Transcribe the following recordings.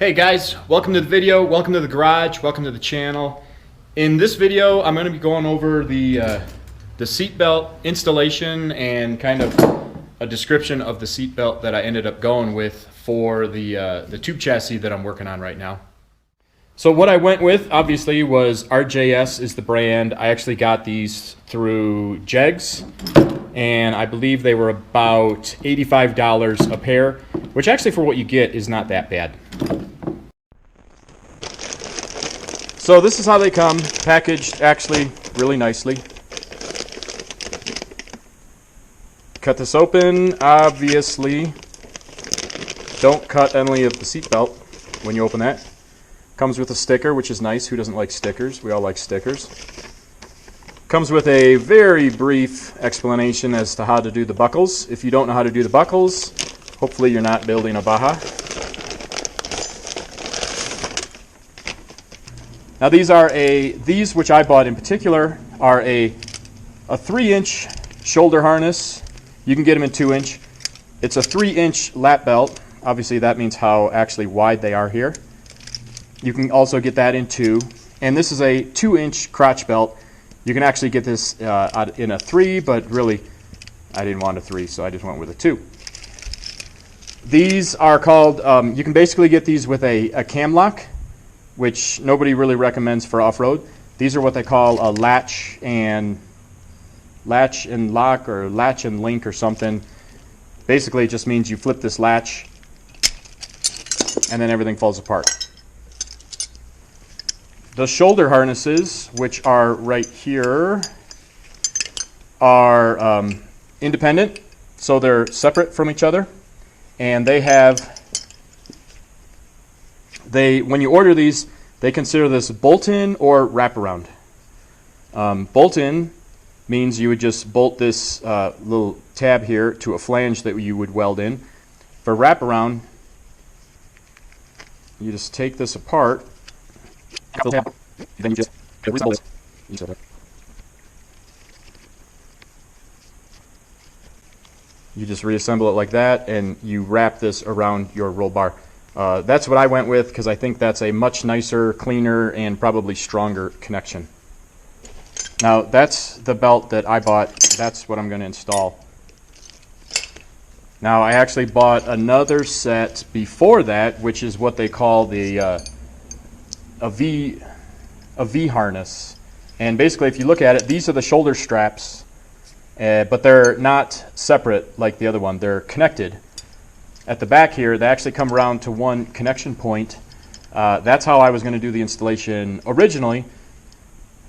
Hey guys, welcome to the video, welcome to the garage, welcome to the channel. In this video, I'm going to be going over the seatbelt installation and kind of a description of the seatbelt that I ended up going with for the tube chassis that I'm working on right now. So what I went with, obviously, was RJS is the brand. I actually got these through Jegs, and I believe they were about $85 a pair, which actually for what you get is not that bad. So this is how they come, packaged actually really nicely. Cut this open. Obviously, don't cut any of the seatbelt when you open that. Comes with a sticker, which is nice. Who doesn't like stickers? We all like stickers. Comes with a very brief explanation as to how to do the buckles. If you don't know how to do the buckles, hopefully you're not building a Baja. Now these which I bought in particular are a 3-inch shoulder harness. You can get them in 2-inch. It's a 3-inch lap belt. Obviously that means how actually wide they are here. You can also get that in 2. And this is a 2-inch crotch belt. You can actually get this in a 3, but really I didn't want a 3, so I just went with a 2. These are called, you can basically get these with a cam lock, which nobody really recommends for off-road. These are what they call a latch and lock or latch and link or something. Basically it just means you flip this latch and then everything falls apart. The shoulder harnesses, which are right here, are independent, so they're separate from each other, and when you order these, they consider this bolt-in or wraparound. Bolt-in means you would just bolt this little tab here to a flange that you would weld in. For wraparound, you just take this apart, then you just reassemble it like that, and you wrap this around your roll bar. That's what I went with because I think that's a much nicer, cleaner, and probably stronger connection. Now that's the belt that I bought. That's what I'm going to install. Now I actually bought another set before that, which is what they call a V harness. And basically, if you look at it, these are the shoulder straps, but they're not separate like the other one. They're connected. At the back here, they actually come around to one connection point. That's how I was going to do the installation originally,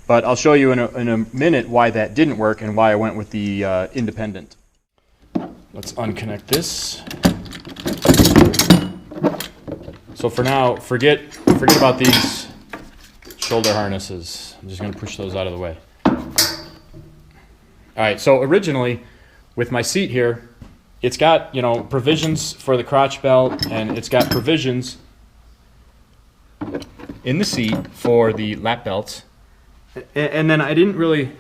but I'll show you in a minute why that didn't work and why I went with the independent. Let's unconnect this. So for now, forget about these shoulder harnesses. I'm just going to push those out of the way. All right, so originally with my seat here, it's got, provisions for the crotch belt, and it's got provisions in the seat for the lap belts. And then I didn't really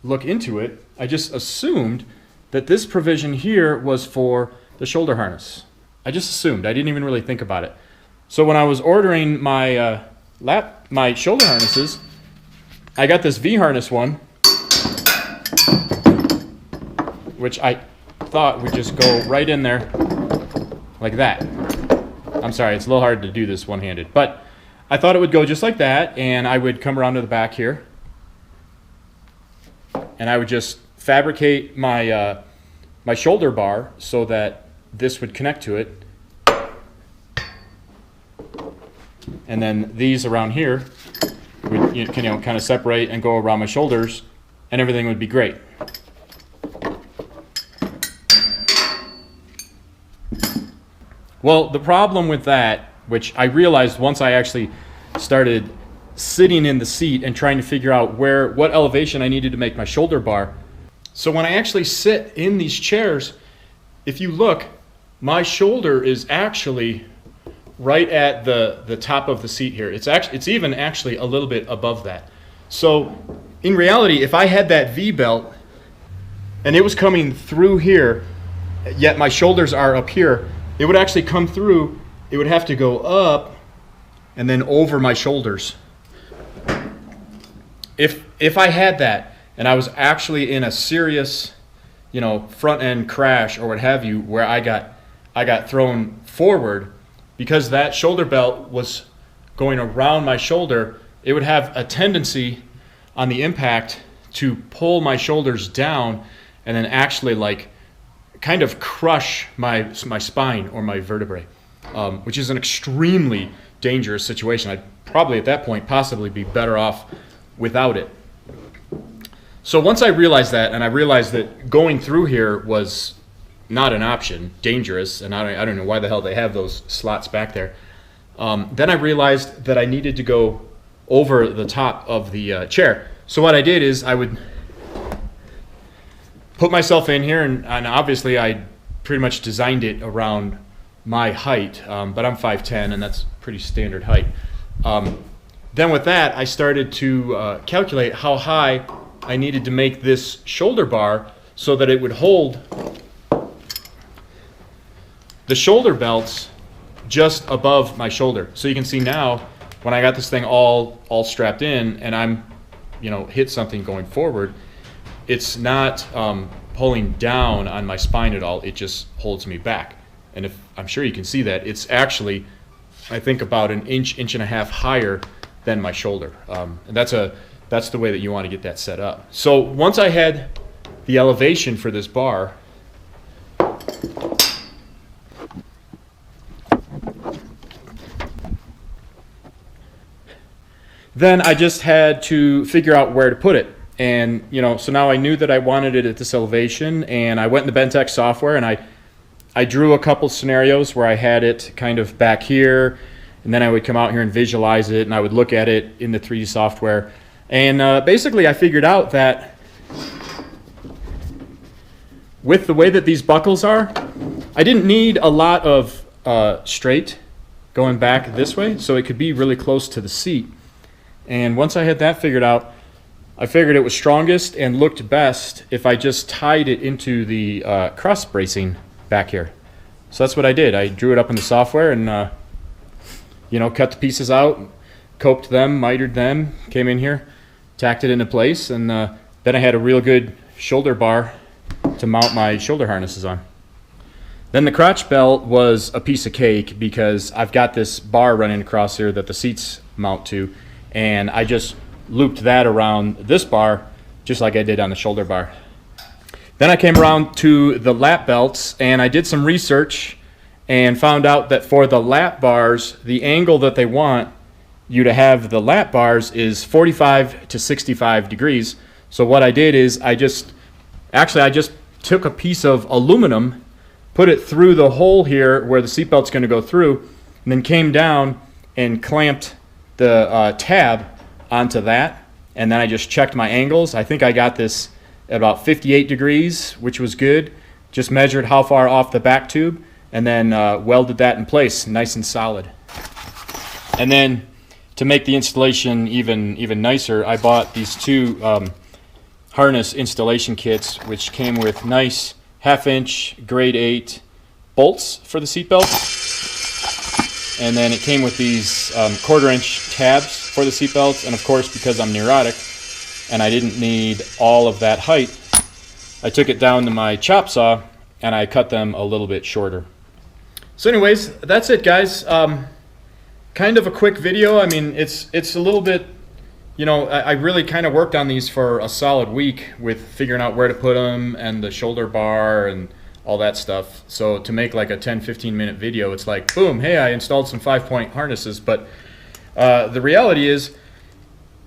look into it. I just assumed that this provision here was for the shoulder harness. I just assumed. I didn't even really think about it. So when I was ordering my my shoulder harnesses, I got this V harness one, which I thought would just go right in there like that. I'm sorry, it's a little hard to do this one-handed, but I thought it would go just like that, and I would come around to the back here, and I would just fabricate my my shoulder bar so that this would connect to it, and then these around here would kind of separate and go around my shoulders, and everything would be great. Well, the problem with that, which I realized once I actually started sitting in the seat and trying to figure out what elevation I needed to make my shoulder bar. So when I actually sit in these chairs, if you look, my shoulder is actually right at the top of the seat here. It's even actually a little bit above that. So in reality, if I had that V belt and it was coming through here, yet my shoulders are up here, it would actually come through it would have to go up and then over my shoulders. If I had that and I was actually in a serious, front end crash or what have you, where I got thrown forward, because that shoulder belt was going around my shoulder, it would have a tendency on the impact to pull my shoulders down and then actually kind of crush my spine or my vertebrae, which is an extremely dangerous situation. I'd probably at that point possibly be better off without it. So once I realized that, and I realized that going through here was not an option, dangerous, and I don't know why the hell they have those slots back there, then I realized that I needed to go over the top of the chair. So what I did is I would put myself in here, and obviously I pretty much designed it around my height, but I'm 5'10", and that's pretty standard height. Then with that, I started to calculate how high I needed to make this shoulder bar so that it would hold the shoulder belts just above my shoulder. So you can see now when I got this thing all strapped in and I'm hit something going forward, it's not pulling down on my spine at all. It just holds me back. And I'm sure you can see that it's actually, I think, about an inch and a half higher than my shoulder. And that's the way that you want to get that set up. So once I had the elevation for this bar, then I just had to figure out where to put it. And, so now I knew that I wanted it at this elevation, and I went in the Bentex software and I drew a couple scenarios where I had it kind of back here, and then I would come out here and visualize it, and I would look at it in the 3D software. And basically I figured out that with the way that these buckles are, I didn't need a lot of straight going back this way, so it could be really close to the seat. And once I had that figured out, I figured it was strongest and looked best if I just tied it into the cross bracing back here. So that's what I did. I drew it up in the software and cut the pieces out, coped them, mitered them, came in here, tacked it into place, and then I had a real good shoulder bar to mount my shoulder harnesses on. Then the crotch belt was a piece of cake because I've got this bar running across here that the seats mount to, and I just looped that around this bar just like I did on the shoulder bar. Then I came around to the lap belts, and I did some research and found out that for the lap bars, the angle that they want you to have the lap bars is 45 to 65 degrees. So what I did is I just took a piece of aluminum, put it through the hole here where the seatbelt's going to go through, and then came down and clamped the tab onto that. And then I just checked my angles. I think I got this at about 58 degrees, which was good. Just measured how far off the back tube, and then welded that in place, nice and solid. And then to make the installation even nicer, I bought these two harness installation kits, which came with nice 1/2-inch grade 8 bolts for the seatbelt. And then it came with these 1/4-inch tabs for the seatbelt. And of course, because I'm neurotic and I didn't need all of that height, I took it down to my chop saw and I cut them a little bit shorter. So anyways, that's it, guys. Kind of a quick video. I mean, it's a little bit, I really kind of worked on these for a solid week with figuring out where to put them and the shoulder bar and all that stuff. So to make like a 10-15 minute video, it's like, boom, hey, I installed some 5-point harnesses. But the reality is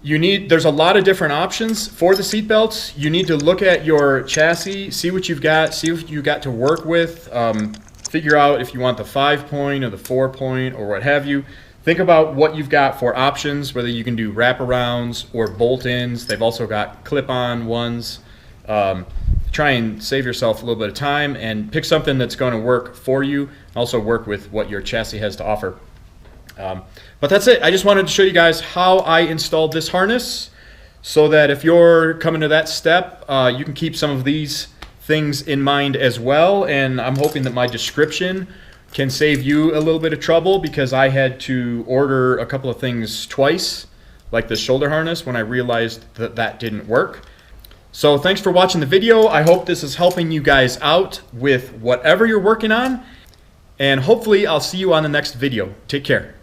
there's a lot of different options for the seat belts. You need to look at your chassis, see what you've got, see what you got to work with, figure out if you want the 5-point or the 4-point or what have you. Think about what you've got for options, whether you can do wraparounds or bolt-ins. They've also got clip-on ones. Try and save yourself a little bit of time and pick something that's going to work for you. Also work with what your chassis has to offer. But that's it. I just wanted to show you guys how I installed this harness so that if you're coming to that step, you can keep some of these things in mind as well. And I'm hoping that my description can save you a little bit of trouble, because I had to order a couple of things twice, like the shoulder harness, when I realized that that didn't work. So thanks for watching the video. I hope this is helping you guys out with whatever you're working on, and hopefully I'll see you on the next video. Take care.